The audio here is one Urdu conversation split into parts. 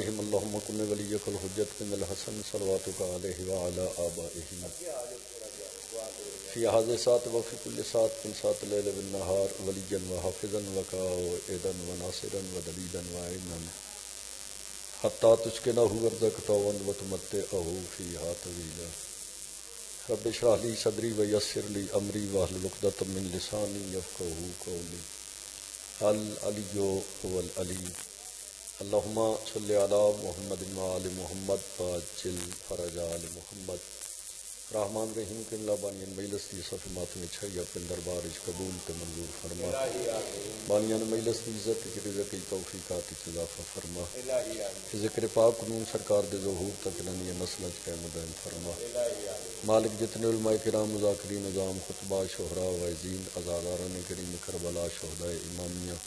عليهم اللهم كن وليك الحجة بن الحسن صلواتك عليه وعلى آبائه في هذه الساعة وفي كل ساعة من ساعة الليل والنهار وليا وحافظا وقائدا وناصرا ودليلا وعينا حتى تسكنه أرضك طوعا وتمتعه فيها طويلا رب اشرح لي صدري ويسر لي أمري واحلل عقدة من لساني يفقهوا قولي العلي هو العلي اللهم صل على محمد وآل محمد وعجل فرج آل محمد رحمان رحیم کے اللہ بانیان مجلس دی صفی ماتمی چھائی اپنے دربار اچ قبول تے منظور فرما بانیان مجلس دی عزت کی رزقی توفیقات اچ اضافہ فرما ذکر پاک قانون سرکار دے ظہور تک لنی نسل اچ قائم دائم فرما مالک جتنے علماء کرام مذاکرین نظام خطبہ شہراء وعظین عزاداران کریم کربلا شہداء امامیہ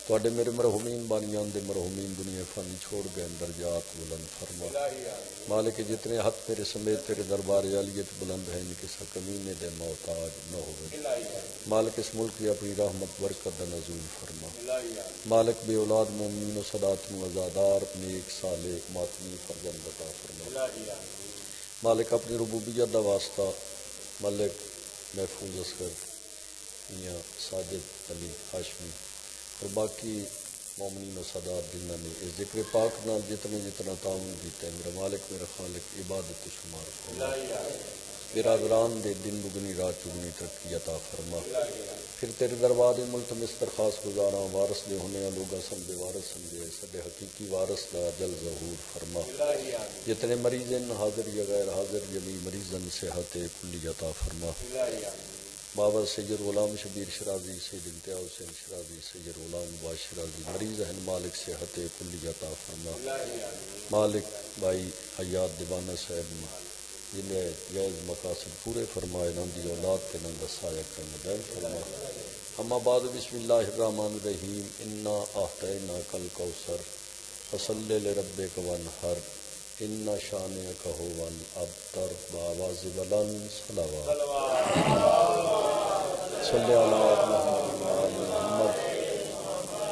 توڑے میرے مرحومین بانیان دے مرحومین دنیا فانی چھوڑ گئے درجات بلند فرما مالک جتنے حد تیرے سمیت تیرے دربار عالیت بلند ہیں ان کسا کمینے دے محتاج نہ ہوئے مالک اس ملک کی اپنی رحمت برکت دا نزول فرما مالک بے اولاد مومنین و صدات مزادار نیک صالح ماتمی فرزند عطا فرما مالک اپنی ربوبیت دا واسطہ مالک محفوظ اسکر میاں ساجد علی ہاشمی اور باقی مومنین و سادات جنہوں نے اس ذکر پاک نال جتنا تعاون کیتا ہے میرا مالک میرا خالق عبادت شمار فرما برادران دے دن دگنی رات چگنی ترقی عطا فرما پھر تیرے دربار ملتمس درخواست گزاراں وارث دے ہونے لوگا سمجھے وارث سمجھے سڈے حقیقی وارث دا جل ظہور فرما جتنے مریض حاضر یا غیر حاضر جمی مریضن صحت کلی عطا فرما بابا سید غلام شبیر شرازی سید امتیاز حسین شرازی سید غلام باز شرازی مریض ہیں مالک صحت کلی عطا فرما مالک بھائی حیات دیوانہ صاحب جنہیں جائز مقاصد پورے فرمائے نام دی اولاد کے نام دسایا کرنے دائم فرما اما بعد بسم اللہ الرحمن الرحیم انا اعطیناک الکوثر فصلی لربک وانحر ان شانئک هو الابتر بآواز بلند صلوات صلی اللہ محمد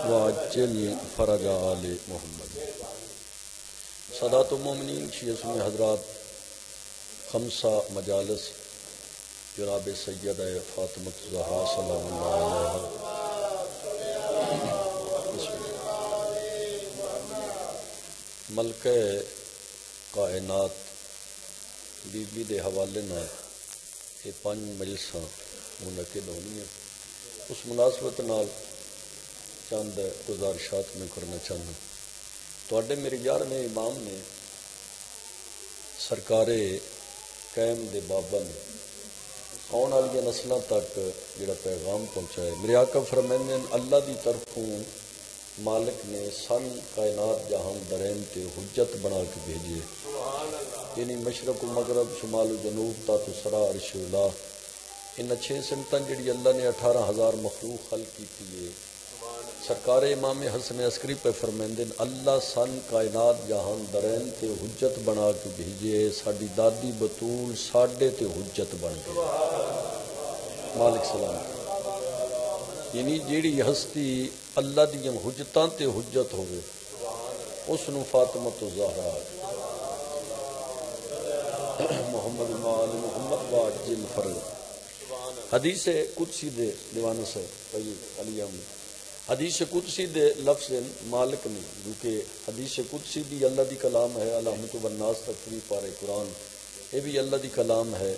وعجل فرج آل محمد سادات المومنین شیعہ سنی حضرات خمسہ مجالس جناب سیدہ فاطمہ الزہرا سلام اللہ علیہ ملکہ کائنات بی بی دے حوالے نہ یہ 5 مجلساں منعقد ہونی ہیں اس مناسبت نال چند گزارشات میں کرنا چاہنا توڑے میرے 11ویں امام نے سرکار قائم دے بابا نے آن والی نسلوں تک جڑا پیغام پہنچایا میرے آقا فرماندے ہیں اللہ دی طرفوں مالک نے سن کائنات جہان درین تے حجت بنا کے بھیجے یعنی مشرق و مغرب شمال و جنوب تا تو سرا عرش اولا ان 6 سمتاں جڑی اللہ نے 18,000 مخلوق خلق کی تھی سرکار امام حسن عسکری پہ فرمائندے اللہ سن کائنات جہان درین تے حجت بنا کے بھیجے ساڈی دادی بطول ساڈے تے حجت بن گئی مالک سلام یعنی جیڑی ہستی اللہ دی حجتاں تے حجت ہوئے اس نو فاطمہ الزہرا محمد وآل محمد وعجل فرج حدیث قدسی دے دیوانہ سے علی احمد حدیث قدسی دے لفظ مالک نہیں کیونکہ حدیث قدسی بھی اللہ دی کلام ہے الحمد والناس تک فری پارے قرآن یہ بھی اللہ دی کلام ہے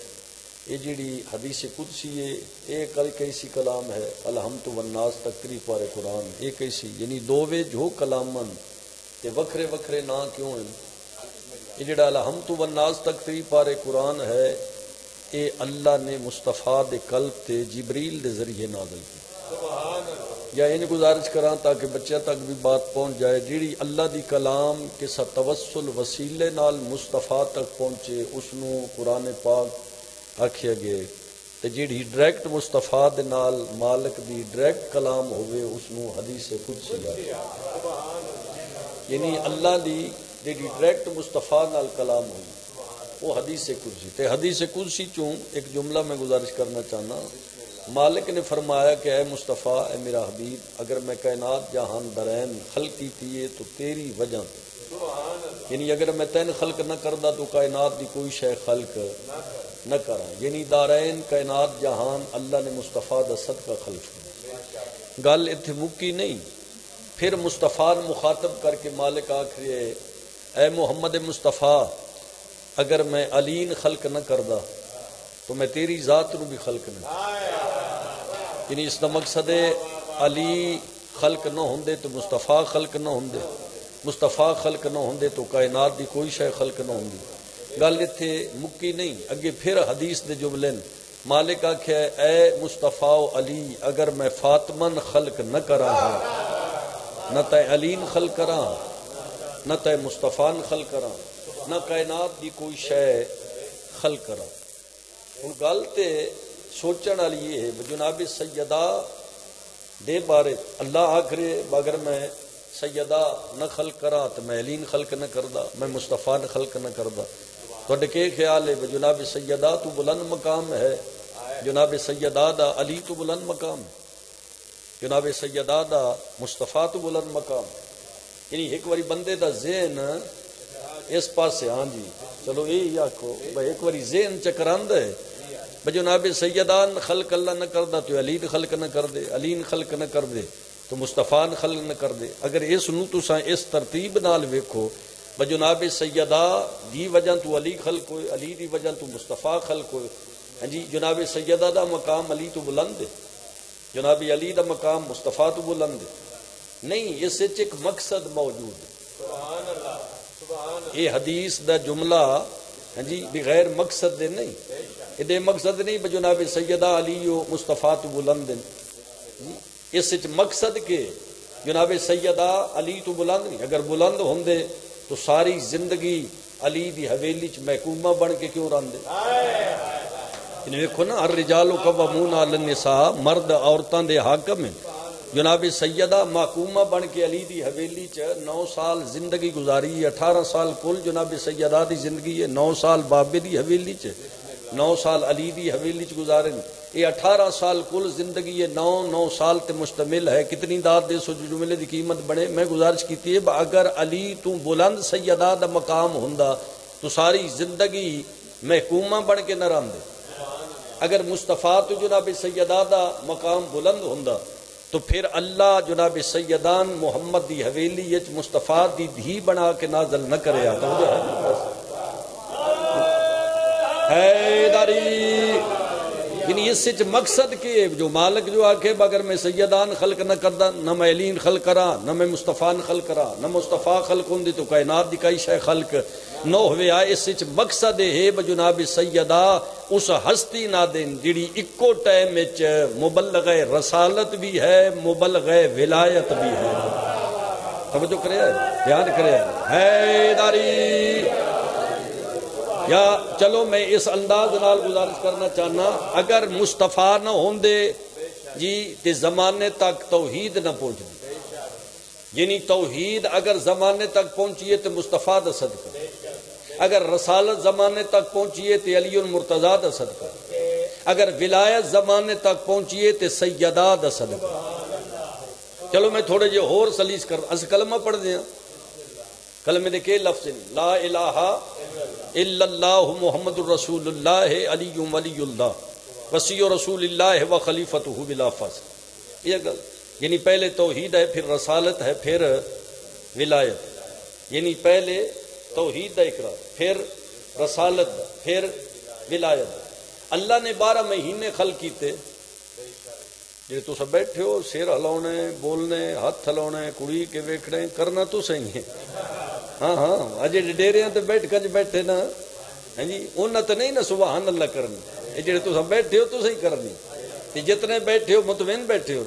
یہ جیڑی حدیث قدسی ہے یہ کیسی کلام ہے الحمد والناس تک فری پارے قرآن یہ کیسی یعنی دووے جو کلامن یہ وکھرے وکھرے نا کیوں ہیں یہ جڑا الحمد والناس تک فری پارے قرآن ہے اے اللہ نے مصطفیٰ دے قلب تے جبریل دے ذریعے نازل کی یا ان گزارش کراں تاکہ بچہ تک بھی بات پہنچ جائے جیڑی اللہ دی کلام کے ساتھ توسل وسیلے نال مصطفیٰ تک پہنچے اس نو قرآن پاک آکھیا گئے تے جیڑی ڈائریکٹ مصطفیٰ دے نال مالک دی ڈائریکٹ کلام ہوئے اس نو حدیث قدسی یعنی اللہ دی جیڑی ڈائریکٹ مصطفیٰ نال کلام ہوئی وہ حدیث قدسی تے حدیث قدسی چوں ایک جملہ میں گزارش کرنا چاہنا مالک نے فرمایا کہ اے مصطفیٰ اے میرا حبیب اگر میں کائنات جہان درین خلقی کیے تو تیری وجہ یعنی اگر میں تین خلق نہ کردا تو کائنات دی کوئی شے خلق نہ کرا، یعنی دارین کائنات جہان اللہ نے مصطفیٰ دا صدقہ خلق کیا۔ گل اتنے مکی نہیں، پھر مصطفیٰ مخاطب کر کے مالک آخری ہے اے محمد مصطفیٰ اگر میں علین خلق نہ کردا تو میں تیری ذات نو بھی خلق نہ، یعنی اس کا مقصد ہے علی خلق نہ ہوندے تو مصطفیٰ خلق نہ ہوندے، مصطفیٰ خلق نہ ہوندے تو کائنات دی کوئی شے خلق نہ ہوندی۔ گل اتنے مکی نہیں، اگے پھر حدیث دے جملے مالک آکھیا اے مصطفیٰ و علی اگر میں فاطمن خلق نہ کرا ہاں نہ تے علین خلق کرا نہ تے مصطفیٰ خلق کرا نہ کائنات دی کوئی شے خلق کرا۔ ہن گل تے سوچن والی یہ ہے جناب سیدہ دے بارے اللہ آخرے اگر میں سیدہ نہ خلق کرا تو میں علین خلق نہ کردا، میں مصطفیٰ نہ خلق نہ کردا۔ تھوڑے کے خیال ہے جناب سیدہ تو بلند مقام ہے، جناب سیدہ دا علی تو بلند مقام ہے، جناب سیدہ دا مصطفیٰ تو بلند مقام، یعنی ایک واری بندے دا ذہن اس پاسے ہاں جی چلو یہی آکھو بھائی ایک واری ذہن چکراندہ ہے جناب سیدان خلق اللہ نہ کردا تو علین خلق نہ کر دے، علین خلق نہ کر دے تو مصطفیٰ خلق نہ کر دے۔ اگر اس نو تساں اس ترتیب نال ویکھو جناب سیدہ دی وجہ تو علی خلق ہوئے، علی دی وجہ تو مصطفیٰ خلق ہوئے، ہاں جی جناب سیدہ دا مقام علی تو بلند ہے، جناب علی دا مقام مصطفیٰ تو بلند ہے، نہیں اس وچ ایک مقصد موجود ہے۔ سبحان اللہ سبحان اللہ، یہ حدیث دا جملہ ہاں جی بغیر مقصد دے نہیں، یہ مقصد نہیں جناب سیدہ علی و مصطفیٰ تو بلند ہیں، اس وچ مقصد کہ جناب سیدہ علی تو بلند نہیں، اگر بلند ہوندے تو ساری زندگی علی دی حویلی چ محکومہ بن کے کیوں رہندے؟ دیکھو نا الرجال قوامون علی النساء، مرد عورتاں دے حاکم ہیں، جناب سیدہ محکومہ بن کے علی دی حویلی چ 9 سال زندگی گزاری، 18 سال کل جناب سیدہ دی زندگی ہے، 9 سال بابے دی حویلی چ، 9 سال علی دی حویلی چ گزارے، یہ 18 سال کل زندگی ہے، 9 سال تے مشتمل ہے۔ کتنی داد دے سو جملے دی قیمت بنے، میں گزارش کیتی ہے اگر علی تو بلند سیدہ دا مقام ہوندا تو ساری زندگی محکومہ بن کے نہ رہندے، اگر مصطفیٰ تو جناب سیدہ دا مقام بلند ہوندا تو پھر اللہ جناب سیدان محمد دی حویلی وچ مصطفیٰ دی دھی بنا کے نازل نہ کرے آتا حیدری، یعنی اس سے مقصد کہ جو مالک جو آکھے اگر میں سیدان خلق نہ کردا نہ میں علین خلق کرا نہ میں مصطفیٰ خلق کرا نہ مصطفیٰ خلق ہوندی تو کائنات دی کئی شے خلق نہ ہوئے آئے۔ اس سے مقصد ہے جناب سیدہ اس ہستی نہ دین جڑی اکو ٹائم وچ مبلغ رسالت بھی ہے مبلغ ولایت بھی ہے، توجہ کرے دھیان کرے حیدری۔ یا چلو میں اس انداز نال گزارش کرنا چاہنا اگر مصطفیٰ نہ ہوندے جی تے زمانے تک توحید نہ پہنچتی، یعنی توحید اگر زمانے تک پہنچیے تو مصطفیٰ دا صدقہ، اگر رسالت زمانے تک پہنچیے تو علی المرتضیٰ دا صدقہ، اگر ولایت زمانے تک پہنچیے تو سیدہ دا صدقہ۔ چلو میں تھوڑے جو اور سلیس کر اس کلمہ پڑھ دیا، کلمے دے کے لفظ لا الہ الا اللہ محمد الرسول اللہ علی ولی اللہ وصی رسول اللہ و خلیفتہ بلا فصل، یہ گل یعنی پہلے توحید ہے پھر رسالت ہے پھر ولایت، یعنی پہلے توحید دا اقرار پھر رسالت پھر ولایت۔ اللہ نے 12 مہینے خلق کیتے، جی تو سب بیٹھے ہو سیر ہلاؤنے بولنے ہاتھ ہلاؤنے کڑی کے ویکھنے کرنا تو صحیح ہے، ہاں ہاں اجے ڈیریاں تے بیٹھ کج بیٹھے نا ہاں جی انہاں تے نہیں نا سبحان اللہ کرنی، یہ جڑے تو سب بیٹھے ہو تو صحیح کرنی، تے جتنے بیٹھے ہو مطمئن بیٹھے ہو،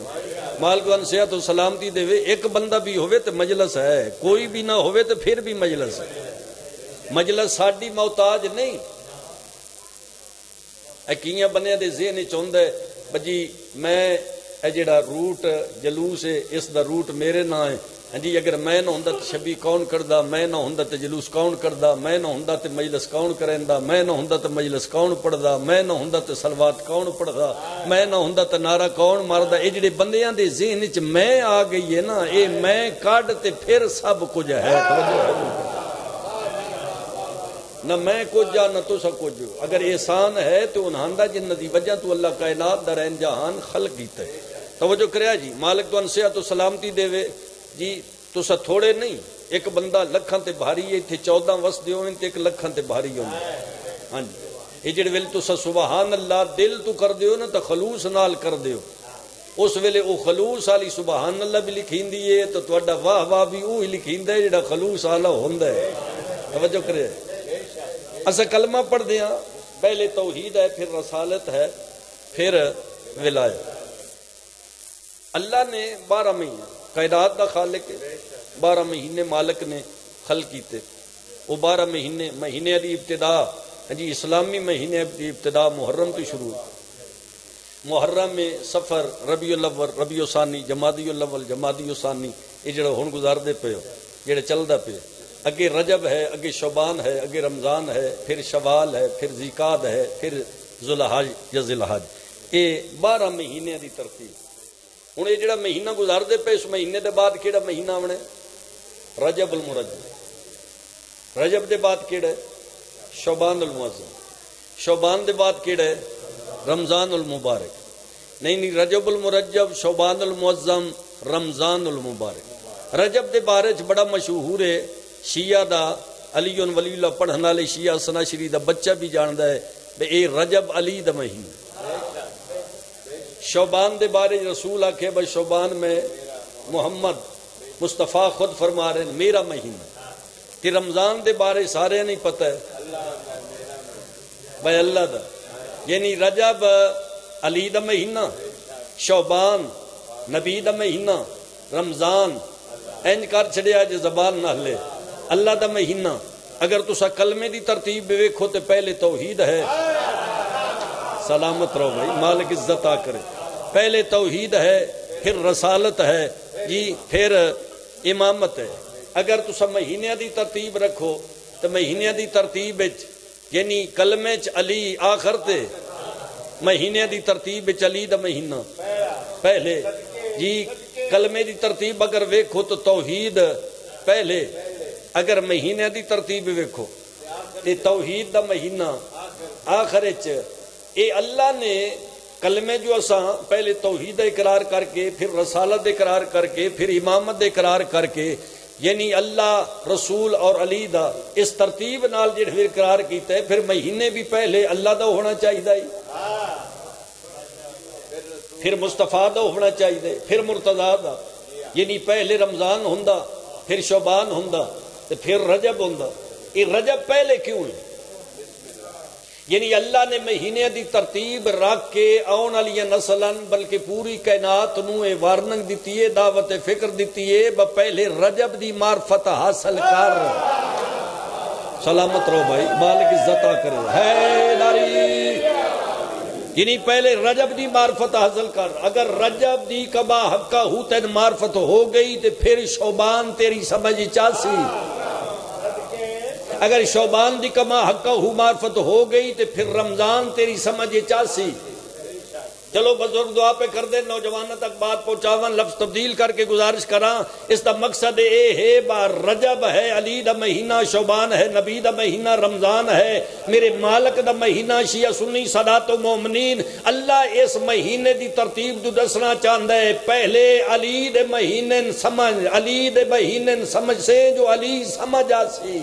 مالک ان صحت و سلامتی دے وے، ایک بندہ بھی ہوئے تے مجلس ہے، کوئی بھی نہ ہوئے تے پھر بھی مجلس ہے، مجلس ساڈی محتاج نہیں۔ اے کیاں بنیا دے ذہن چوندا ہے بجی میں اے جڑا روٹ جلوس ہے اس دا روٹ میرے نہ ہے، ہاں جی اگر میں نہ ہوندا تے شبی کون کردا، میں نہ ہوندا تے جلوس کون کردا، میں نہ ہوندا تے مجلس کون کریندا، میں نہ ہوندا تے مجلس کون پڑھدا، میں نہ ہوندا تے صلوات کون پڑھدا، میں نہ ہوندا تے نعرہ کون ماردا۔ اے جڑے بندیاں دے ذہن وچ میں آ گئی ہے نا، اے میں کڈ تے پھر سب کچھ ہے، نہ میں کچھ جا نہ تو سا کچھ جو اگر احسان ہے تو انہاں دا جن دی وجہ تو اللہ کائنات دا رہن جہان خلق کیتا ہے توجہ کریا جی مالک تو انصحت و سلامتی دے وے جی تو سا تھوڑے نہیں ایک بندہ لکھاں تے بھاری ہے تھے 14 وس دیو تے ایک لکھاں تے بھاری ہوں ہاں جی یہ جڑے ویل تو سا سبحان اللہ دل تو کر دیو نا تو خلوص نال کر دیو اس ویلے او خلوص والی سبحان اللہ بھی لکھیندی ہے تو تہاڈا واہ واہ بھی وہی لکھیندا ہے جڑا خلوص والا ہوندا ہے توجہ کرے اسا کلمہ پڑھ دیاں پہلے توحید ہے پھر رسالت ہے پھر ولایت اللہ نے 12 مہینے کائنات دا خالق ہے 12 مہینے مالک نے خلق کیتے وہ 12 مہینے دی ابتدا جی اسلامی مہینے دی ابتدا محرم تو شروع محرم میں سفر ربیع الاول ربیع الثانی جمادی الاول جمادی الثانی یہ جڑا ہن گزاردے پے جڑے چلدا پے اگے رجب ہے اگے شعبان ہے اگے رمضان ہے پھر شوال ہے پھر ذیقعد ہے پھر ذوالحج یا ذی الحج یہ 12 مہینے دی ترتیب ہن یہ جڑا مہینہ گزاردے پے اس مہینے دے بعد کیڑا مہینہ آونا ہے رجب المرجب رجب دے بعد کیڑا ہے شعبان المعظم شعبان دے بعد کیڑا ہے رمضان المبارک نہیں رجب المرجب شعبان المعظم رمضان المبارک رجب دے بارے چ بڑا مشہور ہے شیعہ دا علی ولی اللہ پڑھن والے شیعہ سنا شری دا بچہ بھی جاندا ہے بے اے رجب علی دا مہینہ شعبان دے بارے رسول آکھے بھائی شعبان میں محمد مصطفیٰ خود فرما رہے ہیں میرا مہینہ کہ رمضان دے بارے سارے نہیں پتہ ہے بھائی اللہ دا یعنی رجب علی دا مہینہ شعبان نبی دا مہینہ رمضان اینج کر چھڑیا جے زبان نہ لے اللہ دا مہینہ اگر تسا کلمے دی ترتیب ویکھو تے پہلے توحید ہے سلامت رہو بھائی مالک عزت آ کرے پہلے توحید ہے پھر رسالت ہے جی پھر امامت ہے اگر تسا مہینے دی ترتیب رکھو تو مہینے دی ترتیب یعنی کلمے چ علی آخر تے مہینے دی ترتیب علی دا مہینہ پہلے جی کلمے دی ترتیب اگر ویکھو تو توحید پہلے اگر مہینے دی ترتیب ویکھو تے توحید دا مہینہ آخر چ اے اللہ نے کلمے جو اساں پہلے توحید اقرار کر کے پھر رسالت اقرار کر کے پھر امامت اقرار کر کے یعنی اللہ رسول اور علی دا اس ترتیب نال جڑا اقرار کیتا ہے پھر مہینے بھی پہلے اللہ دا ہونا چاہیے پھر مصطفیٰ دا ہونا چاہیے پھر مرتضیٰ دا یعنی پہلے رمضان ہوندا پھر شعبان ہوندا تے پھر رجب ہوندا یہ رجب پہلے کیوں ہے یعنی اللہ نے مہینے دی ترتیب رکھ کے آن والی نسلاں بلکہ پوری کائنات نو اے وارننگ دتی ہے دعوت فکر دتی ہے پہلے رجب دی معرفت حاصل کر سلامت رہو بھائی مالک عزت کرے ہے ناری یعنی پہلے رجب دی معرفت حاصل کر اگر رجب دی کبا حقہ ہو تین معرفت ہو گئی تو پھر شعبان تیری سمجھ چاسی اگر شعبان دی کما حقہ ہو معرفت ہو گئی تو پھر رمضان تیری سمجھ چاسی چلو بزرگ دعا پہ کر دے نوجوانوں تک بات پہنچاون لفظ تبدیل کر کے گزارش کراں اس دا مقصد اے ہے بار رجب ہے علی دا مہینہ شعبان ہے نبی دا مہینہ رمضان ہے میرے مالک دا مہینہ شیعہ سنی سادات و مومنین اللہ اس مہینے دی ترتیب تو دسنا چاہندا ہے پہلے علی دے مہینے سمجھ علی دے مہینے سمجھ سے جو علی سمجھ آسی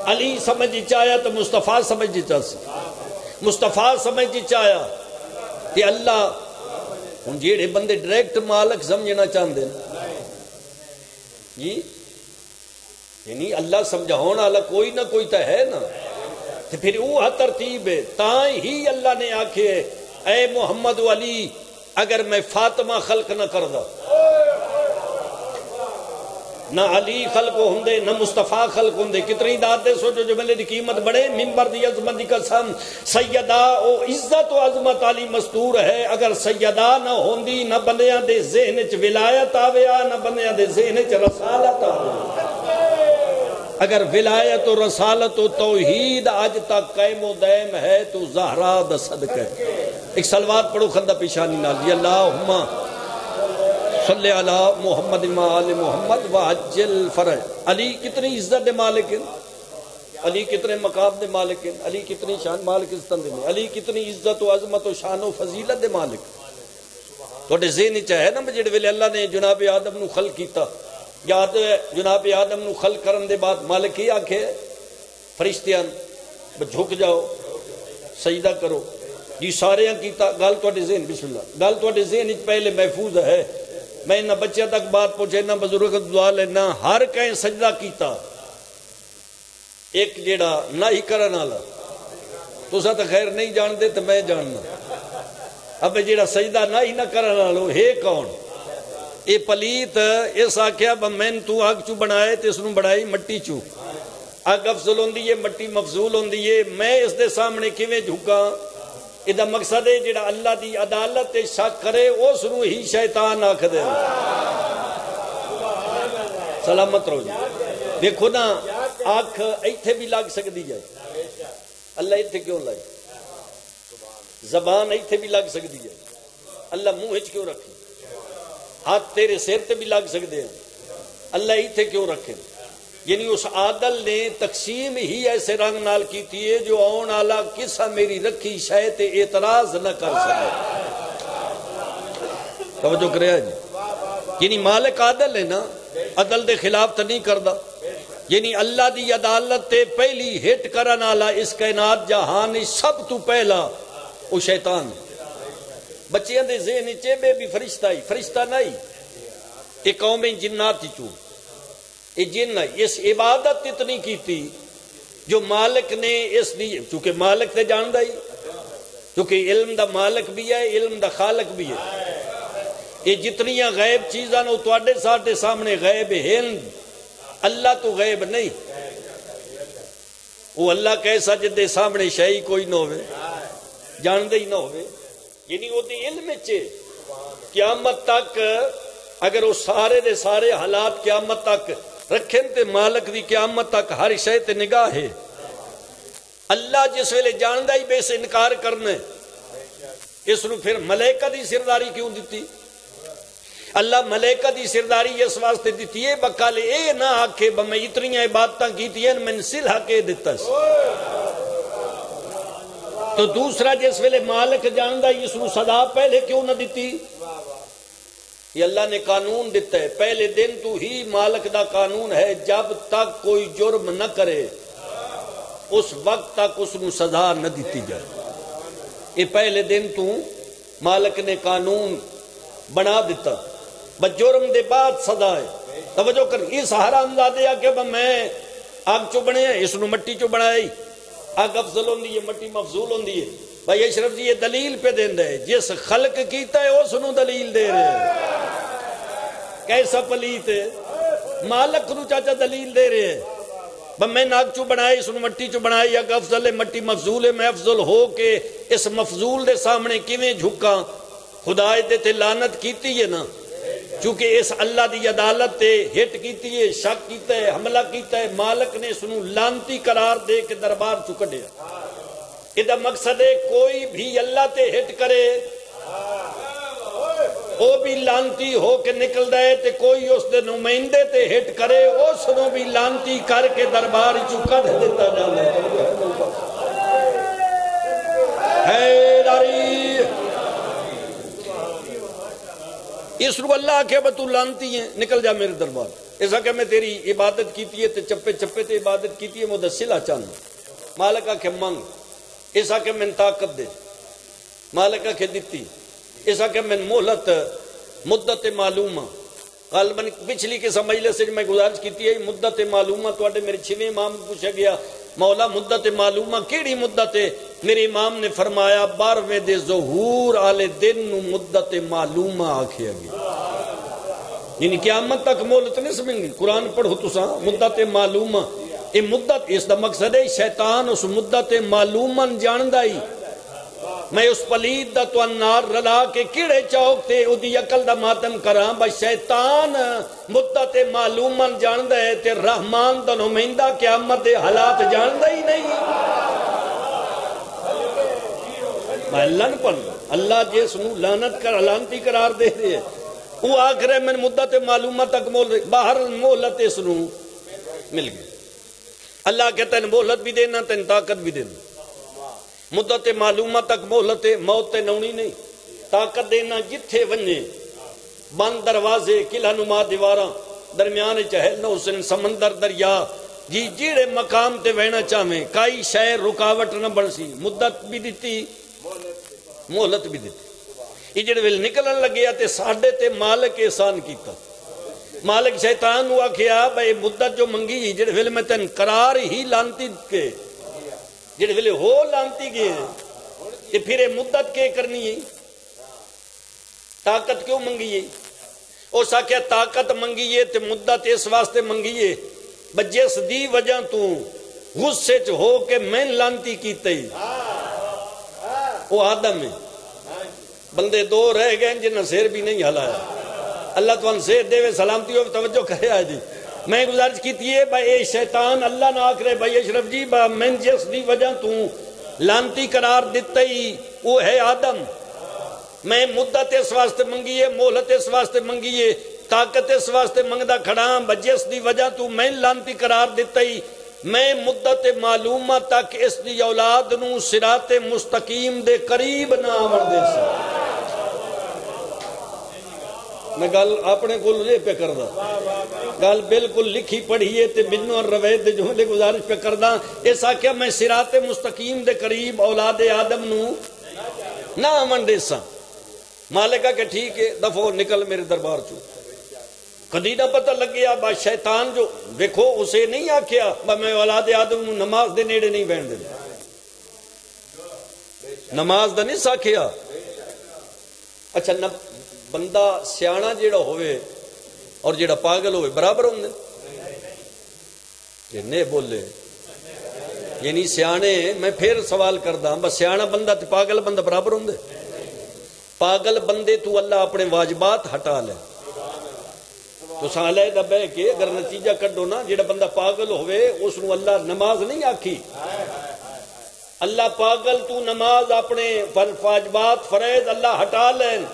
علی سمجھ چاہیا تو مصطفیٰ سمجھ چاہسی مصطفیٰ سمجھ چاہیا کہ اللہ ہن جیڑے بندے ڈائریکٹ مالک سمجھنا چاہتے ہیں جی یعنی اللہ سمجھاؤن والا کوئی نہ کوئی تو ہے نا تو پھر وہ ترتیب ہے تاں ہی اللہ نے آکھے اے محمد و علی اگر میں فاطمہ خلق نہ کردا نہ علی خلق ہوندے نہ مصطفیٰ خلق ہوندے کتنی داد دے سوچو جو ملے دی قیمت بڑے منبر دی عظمت دی قسم سیدہ او عزت و عظمت علی مستور ہے اگر سیدہ نہ ہوندی نہ بندیاں دے ذہن چ ولایت آویا نہ بندیاں دے ذہن چ رسالت آویا اگر ولایت و رسالت و توحید آج تک قائم و دائم ہے تو زہرا دا صدقہ ایک صلوات پڑھو خندہ پیشانی نال جی اللہم صلی علی محمد وآل محمد وعجل فرج۔ علی کتنی عزت دے مالک ہیں، علی کتنے مقام دے مالک ہیں، علی کتنی شان مالک استن دے، علی کتنی عزت و عظمت و شان و فضیلت دے مالک۔ توڑے ذہن چاہے نا جڑے ویلے اللہ نے جناب آدم نو خلق کیتا، یاد ہے جناب آدم نو خلق کرن دے بعد مالک ہی آکھے فرشتیاں جھک جاؤ سجدہ کرو جی، سارے کیتا۔ گل توڑے ذہن بسم اللہ، گل توڑے ذہن پہلے محفوظ ہے، میں نہ بچے تک بات پہنچے نہ بزرگ دعا لینا، ہر کہیں سجدہ کیتا۔ ایک جیڑا نہ ہی کرن والا تساں تے خیر نہیں جاندے تے میں جاننا، اب جیڑا سجدہ نہ ہی نہ کرن والا ہے کون؟ اے پلیت اس آکھیا میں تو اگ چو بنائے تے اس نو بڑائی مٹی چو، اگ افضل ہوندی ہے مٹی مفضول ہوندی ہے، میں اس دے سامنے کیویں جھکاں؟ ادا مقصد ہے جیڑا اللہ دی عدالت تے شک کرے اس نو ہی شیطان آکھ دے۔ سلامت رہو جی۔ دیکھو نا آنکھ ایتھے بھی لگ سکتی جائے، اللہ ایتھے کیوں لائی؟ زبان ایتھے بھی لگ سکتی جائے، اللہ منہ وچ کیوں رکھے؟ ہاتھ تیرے سر تے بھی لگ سکتے ہیں، اللہ ایتھے کیوں رکھے؟ یعنی اس عادل نے تقسیم ہی ایسے رنگ نال کیتی ہے جو آن آلا کسا میری رکھی شے تے اعتراض نہ کر سکے۔ توجہ کرے جی، یعنی مالک عادل ہے نا، عدل دے خلاف تو نہیں کردا، یعنی اللہ دی عدالت تے پہلی ہٹ کرن والا اس کائنات جہان سب تو پہلا وہ شیطان۔ بچیاں دے ذہن چے بے بھی فرشتہ ہی، فرشتہ نہیں، ایک قوم جنات ہی چوں، یہ جن ہے، اس عبادت اتنی کیتی جو مالک نے اس لیے، چونکہ مالک تے جاندہ ہی، چونکہ علم دا مالک بھی ہے علم دا خالق بھی ہے، یہ جتنیاں غیب چیزاں نو تواڈے ساڈے سامنے غیب ہیں، اللہ تو غیب نہیں، وہ اللہ کیسا جدے سامنے شئی کوئی نہ ہوئے، جاندے ہی نہ ہوئے، یعنی وہ دی علم چے قیامت تک اگر وہ سارے دے سارے حالات قیامت تک رکھیں تے مالک دی قیامت تک ہر شے تے نگاہ ہے۔ اللہ جس ویلے جاندہ ہی بے سے انکار کرنے، اس نو پھر ملائکہ دی سرداری کیوں دیتی؟ اللہ ملائکہ دی سرداری اس واسطے دیتی ہے بکالے اے نہ آکھے میں اتنی عبادتاں کیتی ہیں میں سلح کے دیتا سی۔ تو دوسرا جس ویلے مالک جاندہ ہی اس نو صدا پہلے کیوں نہ دیتی؟ یہ اللہ نے قانون دیتا ہے، پہلے دن تو ہی مالک دا قانون ہے جب تک کوئی جرم نہ کرے اس وقت تک اس نو سزا نہ دیتی جائے۔ یہ پہلے دن تو مالک نے قانون بنا دیتا، بس جرم دے بعد سزا ہے۔ توجہ کر، اس حرام زادے کہ میں آگ چو بنے اس نو مٹی چو بنائی، آگ افضل ہوندی ہے مٹی مفضول ہوندی ہے۔ بھائی اشرف جی یہ دلیل پہ دین رہے، جس خلق کیتا ہے اس نو دلیل دے رہے، کیسا پلیت ہے، مالک نو چاچا دلیل دے رہے ہیں۔ میں ناک چو بنائی اس نو مٹی چو بنائی، یا افضل ہے مٹی مفضول ہے، میں افضل ہو کے اس مفضول دے سامنے کیویں جھکا؟ خدا دے تے لعنت کیتی ہے نا، چونکہ اس اللہ دی عدالت تے ہٹ کیتی ہے، شک کیتا ہے، حملہ کیتا ہے، مالک نے اس نو لعنتی قرار دے کے دربار چو کڈیا۔ ادا مقصد ہے کوئی بھی اللہ تے ہٹ کرے وہ بھی لانتی ہو کے نکل دے، تے کوئی اس دے نمائندے تے ہٹ کرے اس نو بھی لانتی کر کے دربار چو کڈ دیتا جانا ہے داری۔ اس نو اللہ کہ تو لانتی ہیں نکل جا میرے دربار، ایسا کہ میں تیری عبادت کیتی ہے تے چپے چپے تے عبادت کیتی ہے مدسلہ چاہنا، مالکہ کہ منگ، ایسا کہ میں طاقت دے، مالکہ کہ دیتی، ایسا کہ میں مہلت مدت معلومہ، غالباً پچھلی کے سمجھلے سے میں گزارش کیتی ہے مدت معلومہ، تو آٹے میرے چھویں امام پوچھا گیا مولا مدت معلومہ کیڑی مدت ہے؟ میرے امام نے فرمایا 12ویں دے ظہور آلے دن نو مدت معلومہ آکھیا گیا، یعنی قیامت تک مہلت نہیں سمجھیں گے۔ قرآن پڑھو تو ساں مدت معلومہ، یہ مدت اس دا مقصد ہے شیطان اس مدت معلومن جاندہ ہی، میں اس پلید دا تو انار رلا کے کیڑے چوک تے او دی عقل دا ماتم کراں، بس شیطان مدت معلومن جاندہ ہے تے رحمان دا نمائندہ قیامت دے حالات جاندہ ہی نہیں۔ میں اللہ نہ پڑھ اللہ جیس نو لعنت کر لعنتی قرار دے رہے ہیں، وہ آخر میں مدت معلومہ تک باہر مہلت اس نو مل گئی. اللہ کہتا ہے مہلت بھی دینا تین طاقت بھی دینا. مدت معلومہ تک مہلت موت تے نونی نہیں. طاقت دینا جتھے ونجے بند دروازے قلعہ نما دیواراں درمیان چہل نہ حسن سمندر دریا جی جیڑے مقام تے وینا چاہویں کائی شے رکاوٹ نہ بن سی. مدت بھی دیتی مہلت بھی دیتی. یہ جڑے ویل نکلن لگیا تے ساڈے تے مالک احسان کیتا. مالک شیطان ہوا کیا بھائی مدت جو منگی جڑے ویل میں تن قرار ہی لانتی کے جڑے ویلے ہو لانتی گئے تے پھر مدت کے کرنی ہے طاقت کیوں منگی ہے. اس آکھیا طاقت منگی ہے تے مدت اس واسطے منگی ہے بجس دی وجہ تو غصے چ ہو کے میں لانتی کیتے ہی وہ آدم ہے. بندے دو رہ گئے جنہیں سیر بھی نہیں ہلایا. اللہ تو سیر دے سلامتی ہو توجہ کرے آج جی. میں گزارش کی ہے بھائی اے شیطان اللہ نہ آکھ رہے بھائی اشرف جی میں جس دی وجہ تو لانتی قرار دیتا ہی وہ ہے آدم. میں مدت اس واسطے منگی ہے مہلت اس واسطے منگی ہے طاقت اس واسطے منگدا کھڑا بجس دی وجہ تو میں لانتی قرار دیتا ہی میں مدت معلومہ تک اس دی اولاد نو صراط مستقیم دے قریب نہ آور دے سا. میں گل اپنے کو لے پہ کردہ گل بالکل لکھی پڑھیے تے بنو اور روید دے جملے گزارش پہ کردہ ایسا کیا میں صراط مستقیم دے قریب اولاد آدم نو نہ آمن دے سا. مالکہ کہ ٹھیک ہے دفعہ نکل میرے دربار چو. کدی نہ پتہ لگ گیا با شیطان جو دیکھو اسے نہیں آکھیا میں اولاد آدم نو نماز دے نیڑے نہیں بیٹھ دے نماز دا نہیں ساکھیا. اچھا بندہ سیانا جیڑا ہوئے اور جیڑا پاگل ہوئے برابر ہوں دے یہ نہیں بولے یعنی سیانے میں پھر سوال کردہ بس سیانا بندہ تے پاگل بندہ برابر ہوں دے. پاگل بندے تو اللہ اپنے واجبات ہٹا لے تو سالہ دبے کہ اگر نتیجہ کڈو نا جیڑا بندہ پاگل ہوئے اس نو اللہ نماز نہیں آکھی. اللہ پاگل تو نماز اپنے واجبات فرائض اللہ ہٹا لین.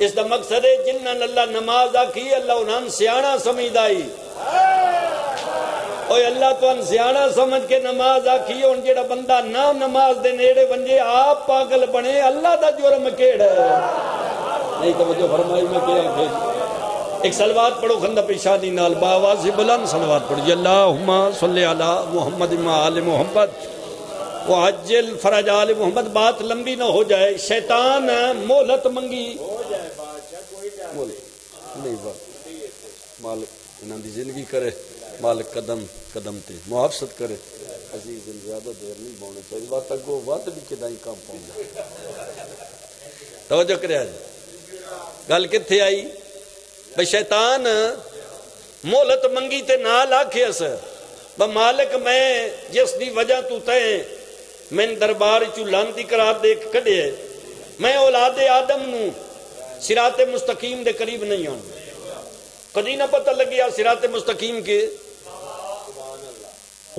اس دا مقصد ہے جنہاں اللہ نماز آکھی اللہ انہاں سیانا سمجھدائی اوہ اللہ تو ان سیانا سمجھ کے نماز آکھی ان جیڑا بندہ نہ نماز دے نیڑے ونجے آپ پاگل بنے اللہ دا جرم کیڑا ہے. نہیں توجہ فرمائی میں کیا کہ ایک صلوات پڑھو خندہ پیشانی نال باواز بلند صلوات پڑھو اللہم صلی علی محمد آل محمد وعجل فرج آل محمد. بات لمبی نہ ہو جائے. شیطان مہلت منگی نہیں بات مالک انہاں دی زندگی کرے مالک قدم قدم تے محافظت کرے. عزیز زیادہ دیر نہیں بونے چاہیے بات اگو وقت بھی کدائیں کام پاؤں گا. توجہ کرے آج گل کتھے آئی بھئی شیطان مہلت منگی تے نال آکھے اسے مالک میں جس دی وجہ تو تیں میں دربار چو لانتی قرار دے کڈے میں اولاد آدم نو صراط مستقیم دے قریب نہیں ہوں. کدی نہ پتہ لگیا صراط مستقیم کے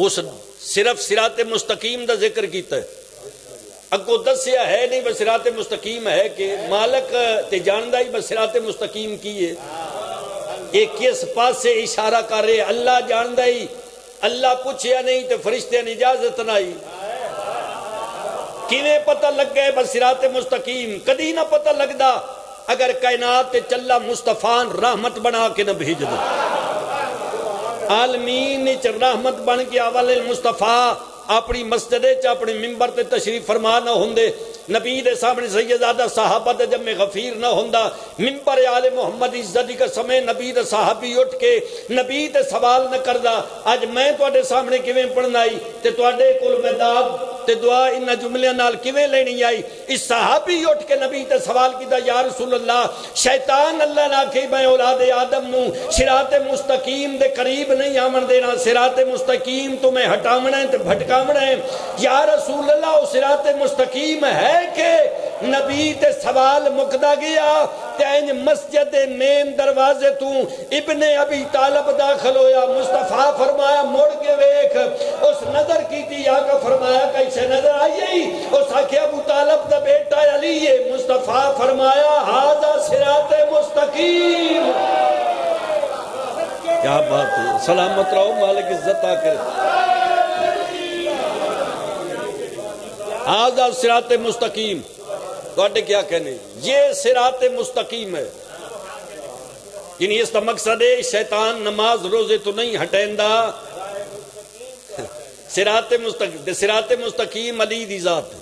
اس صرف صراط مستقیم دا ذکر کیتا ہے اگو دسیا ہے نہیں بس صراط مستقیم ہے کہ مالک تے جاندہ ہی بس صراط مستقیم کی ہے ایک کس پاس سے اشارہ کر رہے اللہ جاندہ ہی اللہ پوچھیا نہیں تے فرشتے نے اجازت نہیں کیویں پتہ لگ گئے بس صراط مستقیم. کدی نہ پتہ لگدا اگر کائنات تے چلا مصطفیٰ رحمت بنا کے نہ بھیج دو عالمین چ رحمت بن کے اول مصطفیٰ اپنی مسجد چ اپنے ممبر تے تشریف فرما نہ ہوندے نبی دے سامنے سیدادہ صحابہ دے جمع غفیر نہ ہوندا ممبر آل محمد عزت کا سمے نبی دے صحابی اٹھ کے نبی تے سوال نہ کردا. اج میں تواڈے سامنے کیویں پڑھنا آئی تے تواڈے کول میں داد تے دعا ان جملیاں نال کیویں لینی آئی. اس صحابی اٹھ کے نبی تے سوال کیتا یا رسول اللہ شیطان اللہ نہ کہ میں اولاد آدم نو صراط مستقیم دے قریب نہیں آمن دینا صراط مستقیم تو میں ہٹاونا ہے تے بھٹکاونا ہے. یا رسول اللہ او صراط مستقیم ہے کہ نبی تے سوال مکدا گیا تے انج مسجد مین دروازے تو ابن ابی طالب داخل ہویا مصطفیٰ فرمایا مڑ کے ویکھ اس نظر کی تھی آقا فرمایا کیسے نظر آئی اس آکھے ابو طالب دا بیٹا علی مصطفیٰ فرمایا ھذا صراط مستقیم. کیا بات ہے. سلامت رہو مالک عزت آ کر. ھذا صراط مستقیم تو کیا کہنے یہ صراط مستقیم ہے. یعنی اس کا مقصد ہے شیطان نماز روزے تو نہیں ہٹیندا. صراط مستقیم علی دی ذات.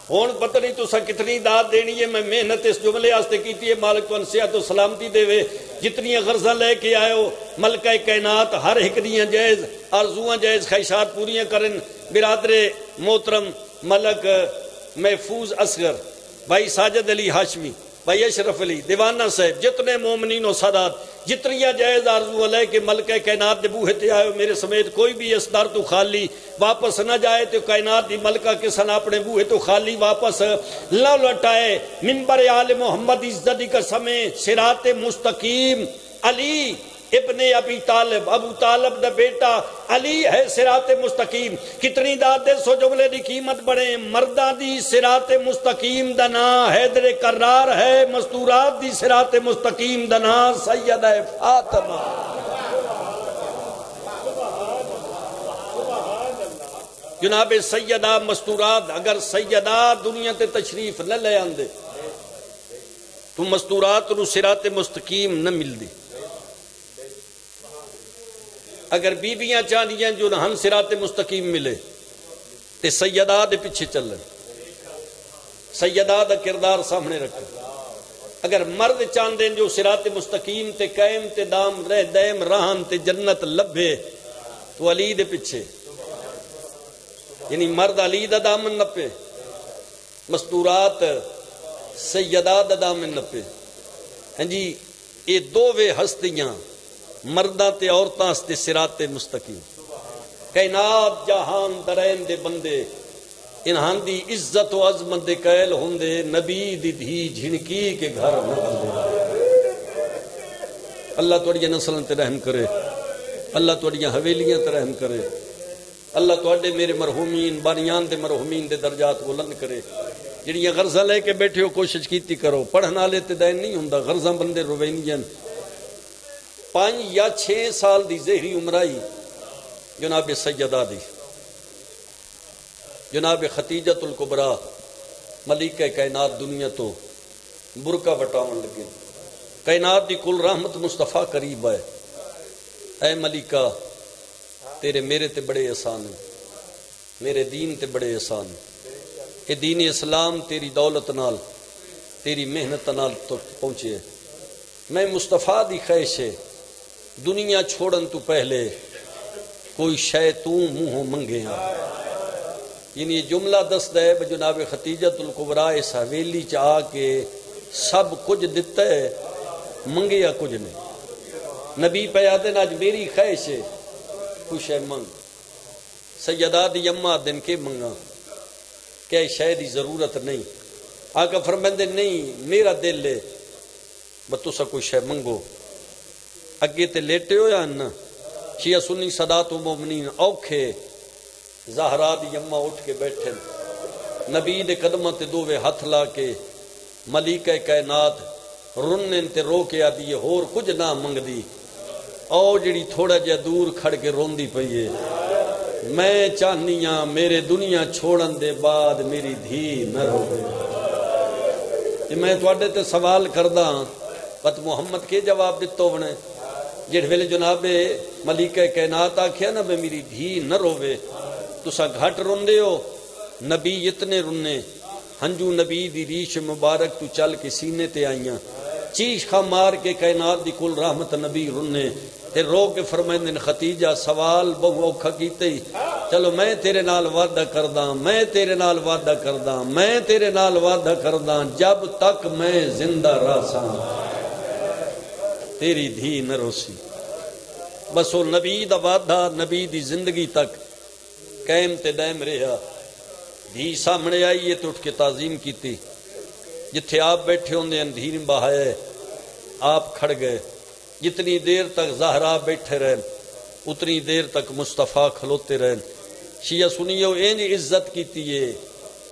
ہون پتہ نہیں تو کتنی داد دینی ہے. میں محنت اس جملے واسطے کیتی ہے مالک تو صحت و سلامتی دے وے. جتنی غرضاں لے کے آئے ہو ملکہ کائنات ہر ایک دیاں جائز آرزواں جائز خواہشات پوریاں کرن. برادر محترم ملک محفوظ اصغر بھائی ساجد علی ہاشمی بھائی اشرف علی دیوانہ صاحب جتنے مومنین و سادات جتنیاں جائز آرزو لے کے ملکہ کائنات دے بوہے تے آئے میرے سمیت کوئی بھی اس در تو خالی واپس نہ جائے تو کائنات دی ملکہ کے سن اپنے بوہے تو خالی واپس نہ لٹائے. منبر آل محمد عزت کا سمے صراط مستقیم علی ابن ابی طالب ابو طالب دا بیٹا علی ہے صراط مستقیم. کتنی داد سو جملے دی قیمت بڑھے. مردہ دی صراط مستقیم دا نام حیدر کرار ہے. مستورات دی صراط مستقیم دا نام سیدہ فاطمہ. جناب سیدہ مستورات اگر سیدہ دنیا تے تشریف نہ لے آندے تو مستورات نو صراط مستقیم نہ مل دی. اگر بیبیاں چاہدیاں جو ہم صراط مستقیم ملے تے سیدہ دے پیچھے چلن. سیدہ دا کردار سامنے رکھے. اگر مرد چاہدیں جو صراط مستقیم تے قائم تے دام رہ دائم رہن تے جنت لبھے تو علی دے پیچھے. یعنی مرد علی دا دامن نپے مستورات سیدہ دا دامن نپے. ہاں جی یہ دو وے ہستیاں مرداں تے عورتاں تے صراط مستقیم. کائنات جہان درین دے بندے انہاں دی عزت و عظمت دے قائل ہوندے نبی دی دھی جھنکی کے گھر نہ بندے. اللہ تواڈی نسلاں تے رحم کرے. اللہ تواڈی حویلیاں تے رحم کرے. اللہ تواڈے میرے مرحومین بانیان دے مرحومین دے درجات بلند کرے. جڑیاں غرضاں لے کے بیٹھے ہو کوشش کیتی کرو. پڑھن والے تے دین نہیں ہوندا غرضاں بندے روینیاں. 5 یا 6 سال دی زہری عمرائی جناب سیدہ دی جناب خدیجۃ الکبریٰ ملکہ کائنات دنیا تو برقع وٹاون لگے. کائنات دی کل رحمت مصطفیٰ قریب ہے. اے ملکہ تیرے میرے تے بڑے احسان ہیں. میرے دین تے بڑے احسان ہیں. اے دین اسلام تیری دولت نال تیری محنت نال تو پہنچے. میں مصطفیٰ دی خواہش ہے دنیا چھوڑن تو پہلے کوئی شے تو منہ منگے ہاں. یعنی یہ جملہ دست ہے جناب خدیجۃ الکبریٰ اس حویلی چ آ کے سب کچھ دیتا ہے منگیا کچھ نہیں. نبی پیادن آج میری خواہش ہے کوئی شے منگ. سیدہ دی اماں دن کے منگا کہ شے دی ضرورت نہیں. آقا فرماندے نہیں میرا دل ہے بتوسا کوئی شے منگو. اگے تے لیٹے ہو یا نہ شیعہ سنی سادات و مومنین اوکھے زہرا دی اماں اٹھ کے بیٹھے نبی دے قدماں تے دووے ہاتھ لا کے ملکہ کائنات رنن تے رو کے آدی ہور کچھ نہ منگ دی. او جڑی تھوڑا جا دور کھڑ کے روندی پئی ہے میں چاہنیاں میرے دنیا چھوڑن دے بعد میری دھی نہ روے. میں تواڈے تے سوال کردا پت محمد کے جواب دتو بنے جڑ ویلے جناب ملکہ کائنات آکھیا نا بے میری دھی نہ روے تسا گھٹ روندے ہو. نبی اتنے رنے ہنجو نبی دی ریش مبارک تو چل کے سینے تے آئیاں چیخ خا مار کے کائنات دی کل رحمت نبی رنے تے رو کے فرمائندن خدیجہ سوال بہو اوکھا کیتے ہی چلو میں تیرے نال وعدہ کرداں میں تیرے نال وعدہ کرداں میں تیرے نال وعدہ کرداں جب تک میں زندہ رہساں تیری دھی نہ روسی. بس وہ نبی دا وعدہ نبی دی زندگی تک قائم تے دائم رہا. دھی سامنے آئی ہے تو اٹھ کے تعظیم کیتی. جتھے آپ بیٹھے ہوندے ہیں دھی بہائے آپ کھڑ گئے. جتنی دیر تک زہرا بیٹھے رہے اتنی دیر تک مصطفیٰ کھلوتے رہن. شیعہ سنیو اینج عزت کیتی ہے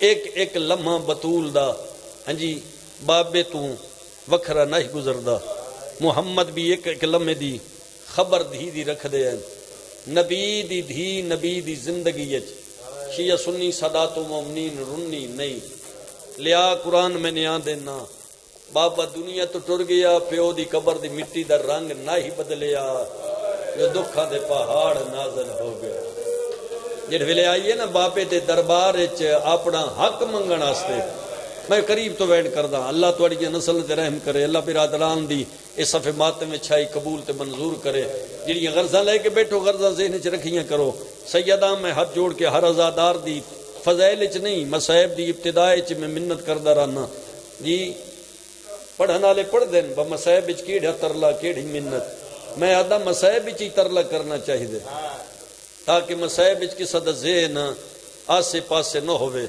ایک ایک لمحہ بطول دا. ہاں جی بابے تو وکھرا نہیں گزردا. محمد بھی ایک ایک لمحے دی خبر دھی دی رکھ دے ہیں. نبی دی دھی نبی دی زندگی اچ شیعہ سنی سادات و مومنین رنی نہیں. لیا قرآن میں نیا دینا بابا دنیا تو ٹر گیا پیو دی قبر دی مٹی دا رنگ نہ ہی بدلیا جو دکھاں دے پہاڑ نازل ہو گئے. جڑ ویلے آئیے نا بابے دے دربار وچ اپنا حق منگن واسطے میں قریب تو ویٹ کردا. اللہ تواڈی نسل تے رحم کرے. اللہ برادران دی اس صفے ماتم وچ چھائی قبول تے منظور کرے. جڑیاں غرضاں لے کے بیٹھو غرضاں ذہن وچ رکھیاں کرو. سیداں میں ہاتھ جوڑ کے ہر عزادار دی فضائل وچ نہیں مصائب دی ابتدا وچ میں منت کردا رہنا جی. پڑھن والے پڑھ دین با مصائب وچ کیڑا ترلا کیڑی منت. میں آدھا مصائب وچ ہی ترلا کرنا چاہیے تاکہ مصائب وچ کسا دا ذہن آسے پاسے نہ ہوئے.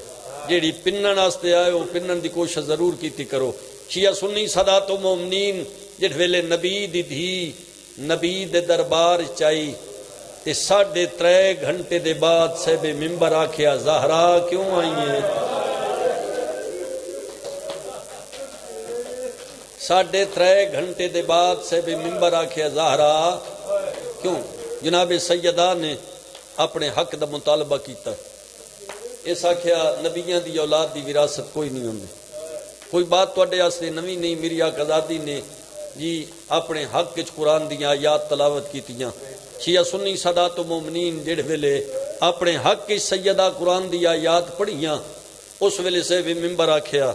جیڑی پنن واسطے آئے ہو پنن دی کوشش ضرور کیتی کرو. شیعہ سنی سادات و مومنین جڑ ویلے نبی دی دھی نبی دے دربار چائی تے 3.5 گھنٹے دے بعد صاحب منبر آکھیا زہرا کیوں آئی ہیں. 3.5 گھنٹے دے بعد صاحب منبر آکھیا زہرا کیوں. جناب سیدہ نے اپنے حق دا مطالبہ کیتا. اس آکھیا نبیاں دی اولاد دی وراثت کوئی نہیں ہوندی. کوئی بات توڑے آستے نوی نہیں. میری آقازادی نے جی اپنے حق وچ قرآن دیاں آیات تلاوت کیتیاں. شیعہ سنی سادات و مومنین جڑ ویلے اپنے حق وچ سیدہ قرآن دی آیات پڑھیاں اس ویلے سے بھی منبر آکھیا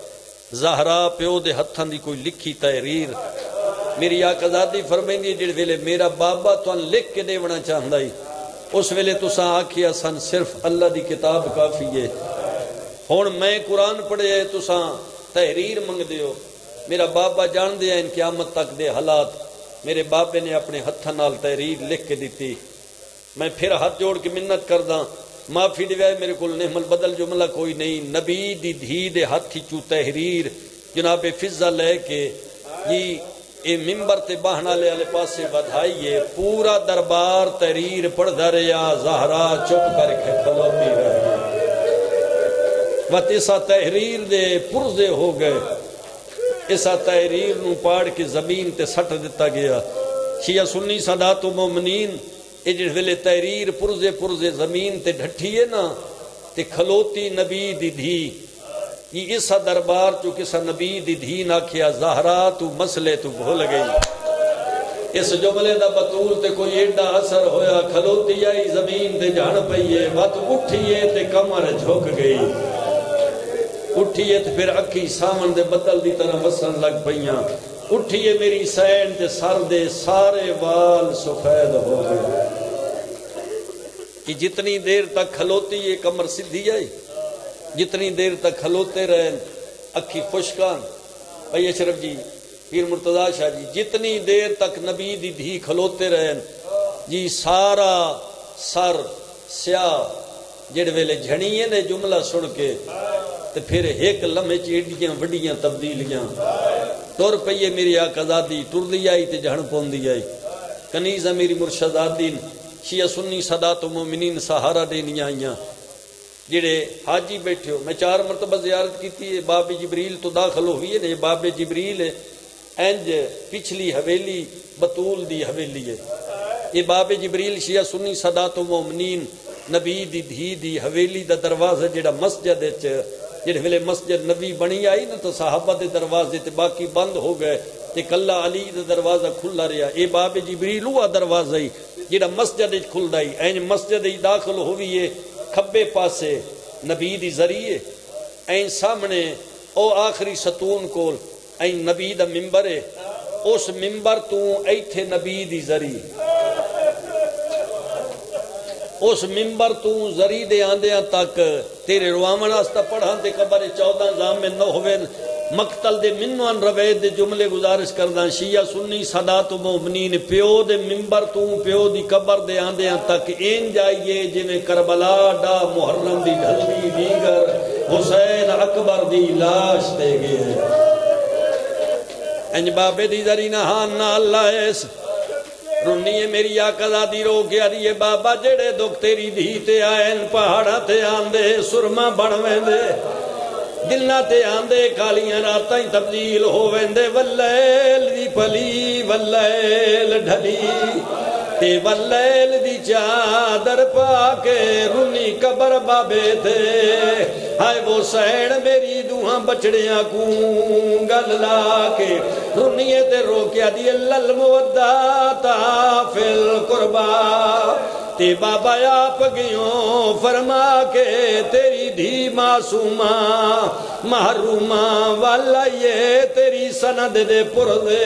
زہرا پیو دے ہتھاں دی کوئی لکھی تحریر. میری آقازادی فرمائندی جڑ ویلے میرا بابا تُن لکھ کے دیونا چاہندا ہی اس ویلے تساں آکھیا سن صرف اللہ دی کتاب کافی ہے. ہن میں قرآن پڑھے تساں تحریر منگ دیو. میرا بابا جان دے ہیں قیامت تک دے حالات. میرے بابے نے اپنے ہتھاں نال تحریر لکھ کے دیتی. میں پھر ہاتھ جوڑ کے منت کردا معافی دیوائے میرے کول نعم البدل جملہ کوئی نہیں. نبی دی دھی دے ہاتھ چوں تحریر جناب فضا لے کے جی اے ممبر تے باہنا لے والے پاسے بدھائیے. پورا دربار تحریر پڑھدا رہیا. زہرا چپ کر کے کھلوتی رہی. وتیسا تحریر دے پرزے ہو گئے. اسا تحریر نو پاڑ کے زمین تے سٹ دیتا گیا. شیعہ سنی سادات و مومنین اے جڑ ویلے تحریر پرزے زمین تے ڈھٹھی ہے نا تے کھلوتی نبی دی دھی. یہ اسا دربار چو کسا نبی دی دھی نہ کیا زہرا تو مسئلے تو بھول گئی. اس جملے دا بطول تے کوئی ایڈا اثر ہویا. کھلوتی آئی زمین تے جھڑ پئیے وقت اٹھئیے تے کمر جھک گئی. اٹھئیے تے پھر اکھی سامن دے بدل دی طرح وسن لگ پئیاں. اٹھئیے میری سین تے سر دے سارے وال سفید ہو گئے. کہ جتنی دیر تک کھلوتی یہ کمر سدھی آئی جتنی دیر تک کھلوتے رہن اکھی خشکان. بھائی اشرف جی پیر مرتضیٰ شاہ جی جتنی دیر تک نبی دی دھی کھلوتے رہن جی سارا سر سیاہ جڑ ویلے جھڑیے نے جملہ سن کے تے پھر ایک لمحے چیڑیاں وڈیاں تبدیلیاں. ٹر پئیے میری آقازادی ٹردی آئی تے جھڑ پوندی آئی. کنیزہ میری مرشدادی شیعہ سنی سادات و مومنین سہارا دینی آئیاں. جڑے حاجی بیٹھے ہو میں 4 مرتبہ زیارت کیتی ہے. باب جبریل تو داخل ہوئی ہے. باب جبریل انج پچھلی حویلی بطول دی حویلی ہے. یہ باب جبریل شیعہ سنی سادات و مومنین نبی دی دھی دی حویلی دا دروازہ جڑا مسجد جڑے ویلے مسجد نبی بنی آئی نا تو صحابہ دے دروازے تے باقی بند ہو گئے تے کلا علی دا دروازہ کھلا رہا. یہ باب جبریل ہوا دروازہ ہی جڑا مسجد کھلدا ہی. این مسجد داخل ہوئی ہے کھبے پاسے نبی دی ذریعے این سامنے او آخری ستون کول این نبی دا ممبر ہے. اس ممبر تو ایتھے نبی دی ذریعے اس ممبر تو ذریعے دے آندیاں تک تیرے روامن آستا پڑھان تے قبر 14 زامن نہ ہوئے. مقتل دے منوان روید دے جملے گزارش کردان شیعہ سنی سادات و مومنین پیو دے ممبر تو پیو دی قبر دے آندیاں تک این جائیے جنہیں کربلا ڈا محرم دی ڈھلوی دیگر حسین اکبر دی لاش دے گئے. انج بابے دی ذریعہ ہاں نا اللہ ایس رونی میری آقا ذاتی رو کے آدھی بابا جڑے دکھ تیری دھی تے آئے پہاڑا تے آندے سرما بن ویندے دلنا تے آندے کالیاں راتاں تبدیل ہو ویندے واللیل دی پلی واللیل ڈھلی تے واللیل دی چادر پا کے رونی قبر بابے تھے ہائے وہ سین میری دوہاں بچڑیاں کو گل لا کے رونی تے روکیا دی للموداتا فی القربہ تے بابا آپ گیوں فرما کے تیری دھی معصومہ محرومہ والا یہ تیری سند دے پردے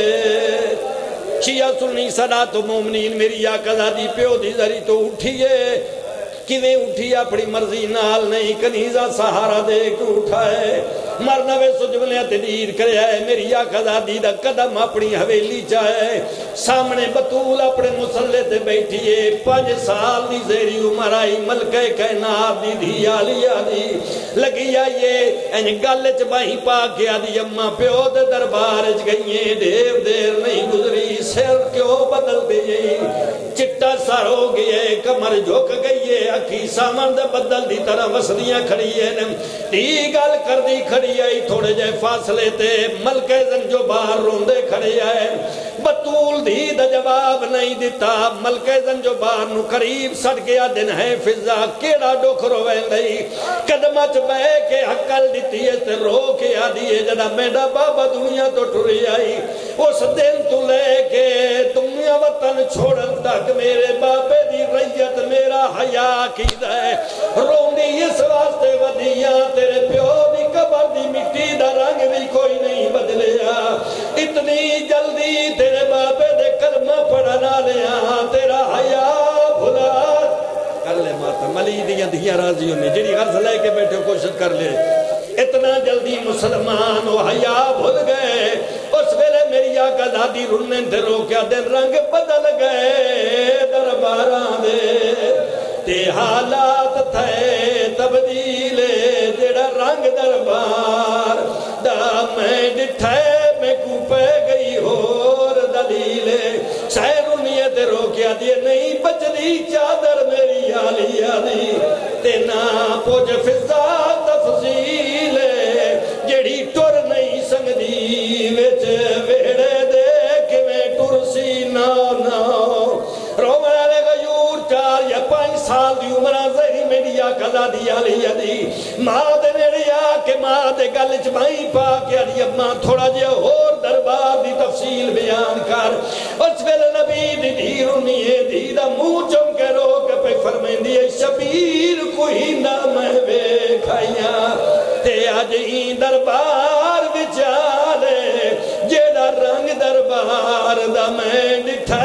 شیعہ سنی صلاۃ مومنین میری آقا ذاتی پیو دی ذری تو اٹھئے کیویں اٹھی اپنی مرضی نال نہیں کنیزہ سہارا دے کے اٹھائے مرنوے سجولے تدیر کرے آئے میری آقا ذاتی دا قدم اپنی حویلی چاہے سامنے بطول اپنے مسلح تے بیٹھیے 5 سال دی زیری عمر آئی ملکہ کائنات دی دھی آلی آدھی لگی آئیے این گلچ باہی پاک آدھی اممہ پیو دے دربارج گئیے دیو دیر نہیں گزری سر کیوں بدل دیئے چٹا سر ہو گئے کمر جھوک گئیے اکھی سامن دے بدل دی طرح وسدیاں کھڑیے دی گل کر دی کھڑی آئی تھوڑے جائے فاصلے تے ملکہ زنجو باہر روندے کھڑی آئے بطول دی دا جواب نہیں دیتا ملکہ زنجو باہر نو قریب سٹ گیا دن ہے فضا کیڑا ڈوکھ روے نہیں قدمت بے کے حقل دیتی ہے تے رو کے آدھیے جنا میڈا بابا دنیا تو ٹری آئی اس دن تو لے کے دنیا وطن چھوڑن تک میرے بابے دی ریت میرا حیا کی دے روندی اس واسطے ودیاں تیرے پیو دی قبر دی مٹی دا رنگ بھی کوئی نہیں بدلیا اتنی جلدی تیرے بابے دے کلمہ پڑھنا لیا تیرا حیا بھلا کر لے ماتا ملی دیاں دھیاں راضیوں نے جڑی غرض لے کے بیٹھے کوشش کر لے اتنا جلدی مسلمان و حیا بھول گئے اس ویلے میری آقا ذاتی رنن تے روکیا دن رنگ بدل گئے درباراں دے تے حالات تھے تبدیل جڑا رنگ دربار دا میں ڈٹھے میں کو پہ گئی اور دلیل سہرونیت روکیا دیے نہیں بچلی چادر میری آلی آلی تے نا پوج فضا تفضیل جڑی ٹر نہیں سنگدی وچ ویڑے دے کہ میں ٹرسی ناؤ رومن علی غیور 4 یا 5 سال دی عمرہ زہری میری آقا ذاتی علی علی ماں دے میری آقا ماں دے گلچ بھائی پاک علی اماں تھوڑا جے اور دربار دی تفصیل بیان کر اس ویلے نبی دی دھی رونی ہے دھی دا منہ چم کے روک پہ فرمین دیئے شبیر کوئی نہ میں بے کھائیاں تے آج ہی دربار بچالے جیڑا رنگ دربار دا میں ڈٹھا